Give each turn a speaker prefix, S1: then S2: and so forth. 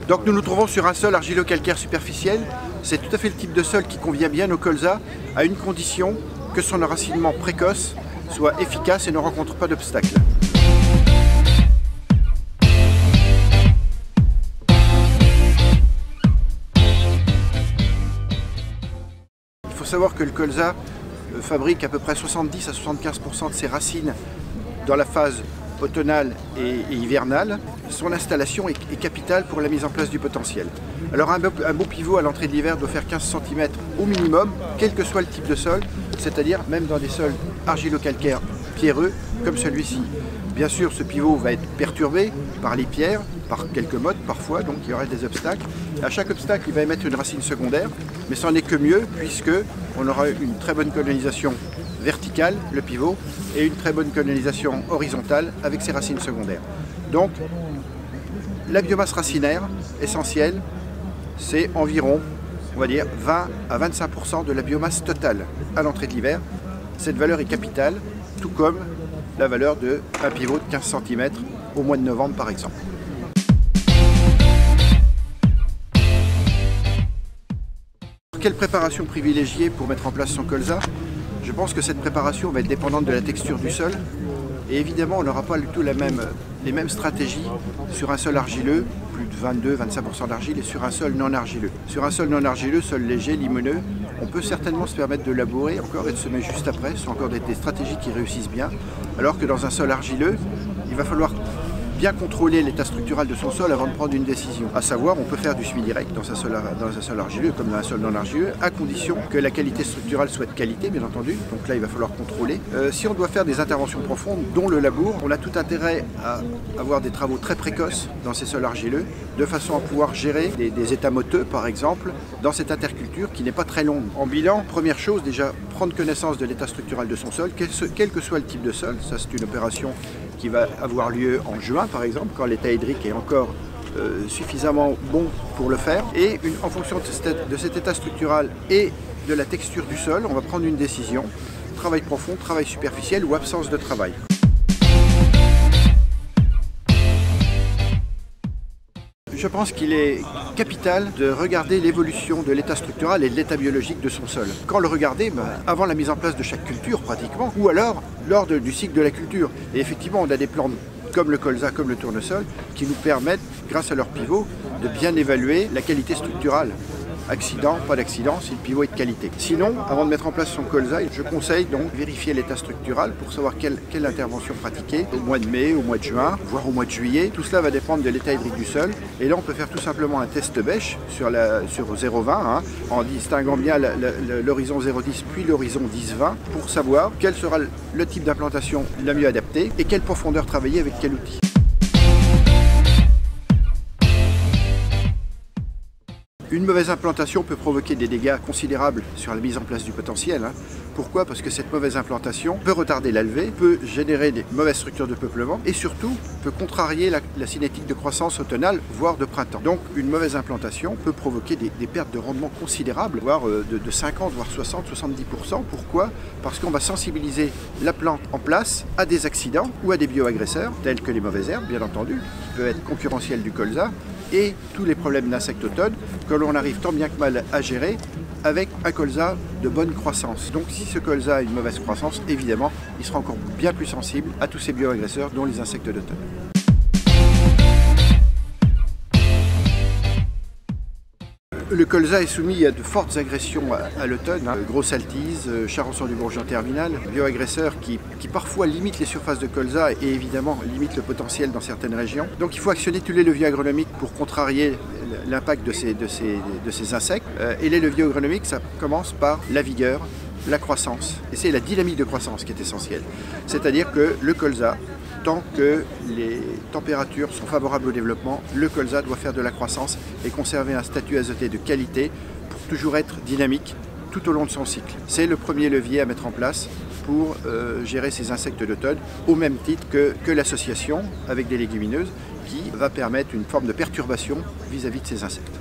S1: Donc nous nous trouvons sur un sol argilo-calcaire superficiel. C'est tout à fait le type de sol qui convient bien au colza, à une condition que son enracinement précoce soit efficace et ne rencontre pas d'obstacles. Il faut savoir que le colza fabrique à peu près 70 à 75% de ses racines dans la phase automnale et hivernale. Son installation est capitale pour la mise en place du potentiel. Alors un beau pivot à l'entrée de l'hiver doit faire 15 cm au minimum, quel que soit le type de sol, c'est-à-dire même dans des sols argilo-calcaires pierreux comme celui-ci. Bien sûr, ce pivot va être perturbé par les pierres, par quelques mottes parfois, donc il y aurait des obstacles. À chaque obstacle, il va émettre une racine secondaire, mais c'en est que mieux puisque on aura une très bonne colonisation verticale, le pivot, et une très bonne colonisation horizontale avec ses racines secondaires. Donc, la biomasse racinaire essentielle, c'est environ, on va dire, 20 à 25% de la biomasse totale à l'entrée de l'hiver. Cette valeur est capitale, tout comme la valeur d'un pivot de 15 cm au mois de novembre par exemple. Quelle préparation privilégier pour mettre en place son colza? Je pense que cette préparation va être dépendante de la texture du sol. Et évidemment, on n'aura pas du tout les mêmes stratégies sur un sol argileux, plus de 22-25% d'argile, et sur un sol non argileux. Sur un sol non argileux, sol léger, limoneux, on peut certainement se permettre de labourer encore et de semer juste après. Ce sont encore des stratégies qui réussissent bien. Alors que dans un sol argileux, il va falloir bien contrôler l'état structural de son sol avant de prendre une décision. À savoir, on peut faire du semis direct dans un sol argileux comme dans un sol non argileux, à condition que la qualité structurale soit de qualité, bien entendu. Donc là, il va falloir contrôler. Si on doit faire des interventions profondes, dont le labour, on a tout intérêt à avoir des travaux très précoces dans ces sols argileux, de façon à pouvoir gérer des états moteux, par exemple, dans cette interculture qui n'est pas très longue. En bilan, première chose, déjà, prendre connaissance de l'état structural de son sol, quel que soit le type de sol. Ça, c'est une opération qui va avoir lieu en juin par exemple, quand l'état hydrique est encore suffisamment bon pour le faire. Et en fonction de cet état structural et de la texture du sol, on va prendre une décision, travail profond, travail superficiel ou absence de travail. Je pense qu'il est capital de regarder l'évolution de l'état structural et de l'état biologique de son sol. Quand le regarder, avant la mise en place de chaque culture pratiquement, ou alors lors du cycle de la culture. Et effectivement, on a des plantes comme le colza, comme le tournesol, qui nous permettent, grâce à leur pivot, de bien évaluer la qualité structurale. Accident, pas d'accident, si le pivot est de qualité. Sinon, avant de mettre en place son colza, je conseille donc vérifier l'état structural pour savoir quelle intervention pratiquer au mois de mai, au mois de juin, voire au mois de juillet. Tout cela va dépendre de l'état hydrique du sol. Et là, on peut faire tout simplement un test bêche sur 0,20 en distinguant bien l'horizon 0,10 puis l'horizon 10,20 pour savoir quel sera le type d'implantation la mieux adaptée et quelle profondeur travailler avec quel outil. Une mauvaise implantation peut provoquer des dégâts considérables sur la mise en place du potentiel. Pourquoi? Parce que cette mauvaise implantation peut retarder la levée, peut générer des mauvaises structures de peuplement et surtout peut contrarier la cinétique de croissance automnale, voire de printemps. Donc une mauvaise implantation peut provoquer des pertes de rendement considérables, voire de 50, voire 60-70%. Pourquoi? Parce qu'on va sensibiliser la plante en place à des accidents ou à des bioagresseurs, tels que les mauvaises herbes, bien entendu, qui peuvent être concurrentiels du colza, et tous les problèmes d'insectes automne que l'on arrive tant bien que mal à gérer avec un colza de bonne croissance. Donc si ce colza a une mauvaise croissance, évidemment, il sera encore bien plus sensible à tous ces bioagresseurs, dont les insectes d'automne. Le colza est soumis à de fortes agressions à l'automne, grosse altise, charançon du bourgeon terminal, bioagresseurs qui parfois limitent les surfaces de colza et évidemment limitent le potentiel dans certaines régions. Donc il faut actionner tous les leviers agronomiques pour contrarier l'impact de ces insectes. Et les leviers agronomiques, ça commence par la vigueur, la croissance. Et c'est la dynamique de croissance qui est essentielle. C'est-à-dire que le colza, tant que les températures sont favorables au développement, le colza doit faire de la croissance et conserver un statut azoté de qualité pour toujours être dynamique tout au long de son cycle. C'est le premier levier à mettre en place pour gérer ces insectes d'automne, au même titre que l'association avec des légumineuses qui va permettre une forme de perturbation vis-à-vis de ces insectes.